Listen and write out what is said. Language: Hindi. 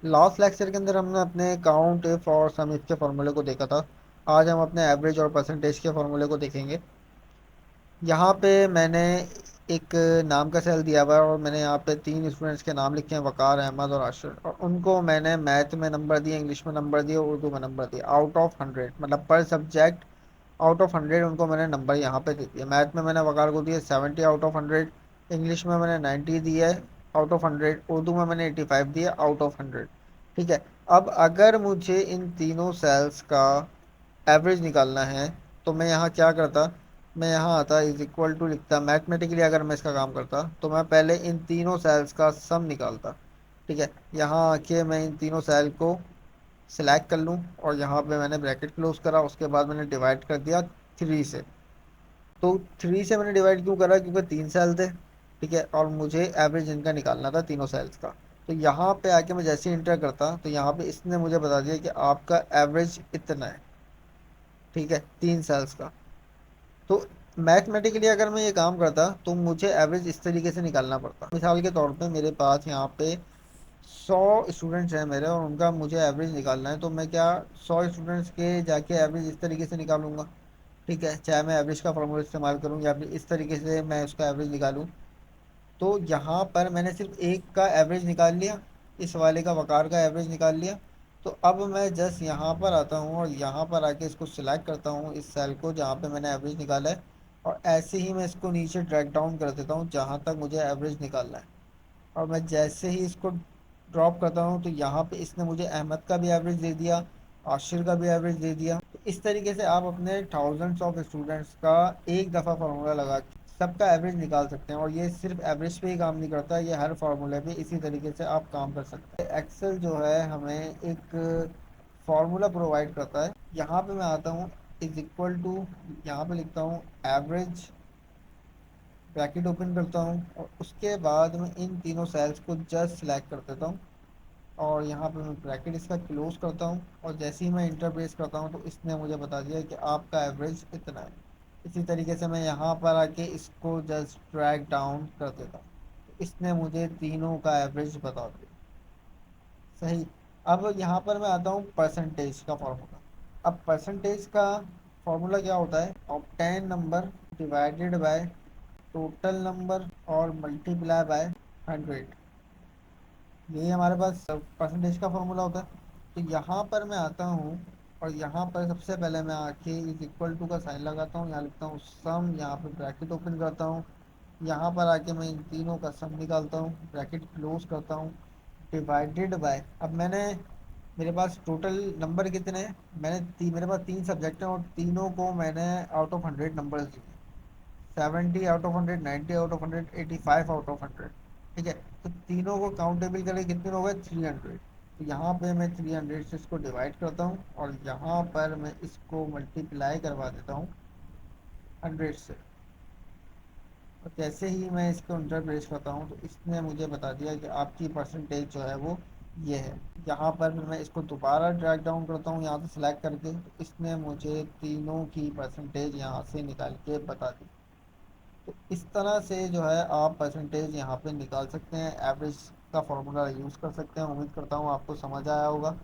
लास्ट लेक्चर के अंदर हमने अपने काउंट इफ और सम इफ के फॉर्मूले को देखा था। आज हम अपने एवरेज और परसेंटेज के फॉर्मूले को देखेंगे। यहाँ पे मैंने एक नाम का सेल दिया हुआ है और मैंने यहाँ पे तीन स्टूडेंट्स के नाम लिखे हैं, वकार, अहमद और आशिर, और उनको मैंने मैथ में नंबर दिए, इंग्लिश में नंबर दिए, उर्दू में नंबर दिए। आउट ऑफ 100 मतलब पर सब्जेक्ट आउट ऑफ 100 उनको मैंने नंबर यहाँ पे दे दिया। मैथ में मैंने वकार को दिए 70 आउट ऑफ 100, इंग्लिश में मैंने 90 दिया है आउट ऑफ 100, उर्दू में मैंने 85 दिया आउट ऑफ 100। ठीक है। अब अगर मुझे इन तीनों सेल्स का एवरेज निकालना है तो मैं यहाँ क्या करता, मैं यहाँ आता इज इक्वल टू लिखता, मैथमेटिकली अगर मैं इसका काम करता तो मैं पहले इन तीनों सेल्स का सम निकालता। ठीक है। यहाँ आके मैं इन तीनों सेल को सिलेक्ट कर लूँ और यहाँ पे मैंने ब्रैकेट क्लोज करा, उसके बाद मैंने डिवाइड कर दिया 3 से। तो 3 से मैंने डिवाइड क्यों करा, क्योंकि तीन सेल थे। ठीक है, और मुझे एवरेज इनका निकालना था तीनों सेल्स का। तो यहाँ पे आके मैं जैसे इंटर करता तो यहाँ पे इसने मुझे बता दिया कि आपका एवरेज इतना है। ठीक है, तीन सेल्स का। तो मैथमेटिकली अगर मैं ये काम करता तो मुझे एवरेज इस तरीके से निकालना पड़ता। मिसाल के तौर पे मेरे पास यहाँ पे 100 स्टूडेंट्स हैं मेरे और उनका मुझे एवरेज निकालना है, तो मैं क्या 100 स्टूडेंट्स के जाके एवरेज इस तरीके से निकालूंगा। ठीक है, चाहे मैं एवरेज का फॉर्मूला इस्तेमाल करूँ या फिर इस तरीके से मैं उसका एवरेज निकालूँ। तो यहाँ पर मैंने सिर्फ एक का एवरेज निकाल लिया, इस वाले का वकार का एवरेज निकाल लिया। तो अब मैं जस्ट यहाँ पर आता हूँ और यहाँ पर आके इसको सिलेक्ट करता हूँ, इस सेल को जहाँ पे मैंने एवरेज निकाला है, और ऐसे ही मैं इसको नीचे ड्रैग डाउन कर देता हूँ जहाँ तक मुझे एवरेज निकालना है। और मैं जैसे ही इसको ड्रॉप करता हूँ तो यहाँ पे इसने मुझे अहमद का भी एवरेज दे दिया, आशिर का भी एवरेज दे दिया। तो इस तरीके से आप अपने थाउजेंड्स ऑफ स्टूडेंट्स का एक दफ़ा फार्मूला लगा के सबका एवरेज निकाल सकते हैं। और ये सिर्फ एवरेज पे ही काम नहीं करता, ये हर फार्मूले पे इसी तरीके से आप काम कर सकते हैं। एक्सेल जो है हमें एक फार्मूला प्रोवाइड करता है। यहाँ पे मैं आता हूँ इज इक्वल टू, यहाँ पे लिखता हूँ एवरेज, ब्रैकेट ओपन करता हूँ और उसके बाद मैं इन तीनों सेल्स को जस्ट सिलेक्ट कर देता हूँ और यहाँ पे मैं ब्रैकेट इसका क्लोज करता हूँ। और जैसे ही मैं इंटर प्रेस करता हूँ तो इसने मुझे बता दिया कि आपका एवरेज इतना है। इसी तरीके से मैं यहाँ पर आके इसको जस्ट ड्रैग डाउन कर देता हूँ, तो इसने मुझे तीनों का एवरेज बता दिया। सही। अब यहाँ पर मैं आता हूँ परसेंटेज का फॉर्मूला। अब परसेंटेज का फॉर्मूला क्या होता है, obtain number divided by total number और मल्टीप्लाई बाय 100। यही हमारे पास परसेंटेज का फॉर्मूला होता है। तो यहाँ पर मैं आता हूँ और यहाँ पर सबसे पहले मैं आके इज इक्वल टू का साइन लगाता हूँ, यहाँ लिखता हूँ सम, यहाँ पे ब्रैकेट ओपन करता हूँ। यहाँ पर आके मैं इन तीनों का सम निकालता हूँ, ब्रैकेट क्लोज करता हूँ, डिवाइडेड बाय, अब मैंने, मेरे पास टोटल नंबर कितने हैं, मेरे पास तीन सब्जेक्ट हैं और तीनों को मैंने आउट ऑफ 100 नंबर दिए। 70 out of 100, 90 out of 100, 85 out of 100। ठीक है। तो तीनों को काउंटेबल करके कितने हो गए, 300। तो यहाँ पे मैं 300 से इसको डिवाइड करता हूँ और यहाँ पर मैं इसको मल्टीप्लाई करवा देता हूँ 100 से। और जैसे ही मैं इसको इंटर प्रेस करता हूँ तो इसने मुझे बता दिया कि आपकी परसेंटेज जो है वो ये है। यहाँ पर मैं इसको दोबारा ड्रैग डाउन करता हूँ यहाँ से सिलेक्ट करके, तो इसने मुझे तीनों की परसेंटेज यहाँ से निकाल के बता दी। तो इस तरह से जो है आप परसेंटेज यहाँ पे निकाल सकते हैं, एवरेज का फॉर्मूला यूज़ कर सकते हैं। उम्मीद करता हूँ आपको समझ आया होगा।